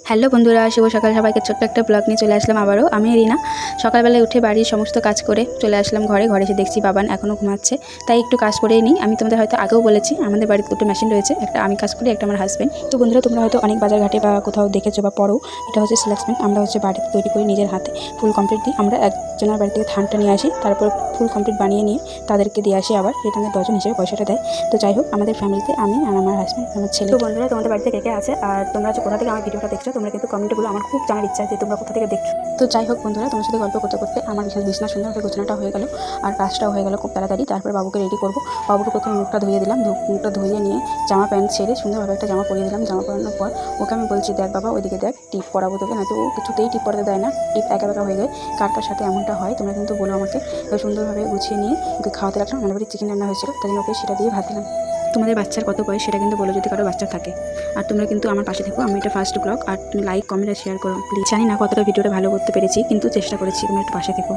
Hello বন্ধুরা, শুভ সকাল। সবাইকে ছোট্ট একটা ব্লগ নিয়ে চলে আসলাম আবারও। আমি রিনা। সকালবেলায় উঠে বাড়ির সমস্ত কাজ করে চলে আসলাম ঘরে এসে দেখছি বাবান এখনও ঘুমাচ্ছে, তাই একটু কাজ করেই নিই। আমি তোমাদের হয়তো আগেও বলেছি আমাদের বাড়িতে দুটো মেশিন রয়েছে, একটা আমি কাজ করি, একটা আমার হাজব্যান্ড। তো বন্ধুরা, তোমরা হয়তো অনেক বাজার ঘাটে বা কোথাও দেখেছো বা পড়ো, এটা হচ্ছে সিল্ক মেশিন। আমরা হচ্ছে বাড়িতে তৈরি করি নিজের হাতে, ফুল কমপ্লিট দিই। আমরা একজনের বাড়ি থেকে ধানটা নিয়ে আসি, তারপর ফুল কমপ্লিট বানিয়ে নিয়ে তাদেরকে দিয়ে আসি, আবার রিটার্নের ডজন হিসেবে পয়সাটা দেয়। তো যাই হোক, আমাদের ফ্যামিলিতে আমি আর আমার হাজব্যান্ড, আমার ছেলে। তো বন্ধুরা, তোমাদের বাড়িতে কে কে আছে আর তোমরা কোথা থেকে আমার ভিডিওটা দেখছো, তোমরা কিন্তু কমেন্টে বলো। আমার খুব জানার ইচ্ছা যে তোমরা কোথা থেকে দেখছো। তো যাই হোক বন্ধুরা, তোমার সাথে গল্প করতে করতে আমার বিছানা সুন্দরভাবে গোছানোটা হয়ে গেল আর কাজটাও হয়ে গেল খুব তাড়াতাড়ি। তারপর বাবুকে রেডি করবো। বাবুকে প্রথমে মুখটা ধুয়ে দিলাম, মুখটা ধুয়ে নিয়ে জামা প্যান্ট ছেড়ে সুন্দরভাবে একটা জামা পরিয়ে দিলাম। জামা পরানোর পর ওকে আমি বলছি, দেখ বাবা, ওইদিকে দেখ, টিপ পরাবো তোকে। না তো ও কিছুতেই টিপ পরাতে দেয় না, টিপ একা বেঁকা হয়ে যায়। কার কার সাথে এমনটা হয় তোমরা কিন্তু বলো আমাকে। সুন্দরভাবে গুছিয়ে নিয়ে ওকে খাওয়াতে রাখলাম। আমাদের বাড়ি চিকেন রান্না হয়েছিল, তাই জন্য ওকে সেটা দিয়ে ভাত দিলাম। তোমাদের বাচ্চার কত বয়স সেটা কিন্তু বলো, যদি কারো বাচ্চা থাকে। আর তোমরা কিন্তু আমার পাশে থেকো। আমি এটা ফার্স্ট ব্লগ, আর তুমি লাইক কমেন্ট আর শেয়ার করো প্লিজ। জানি না কতটা ভিডিওটা ভালো করতে পেরেছি, কিন্তু চেষ্টা করেছি। তুমি একটু পাশে থেকো।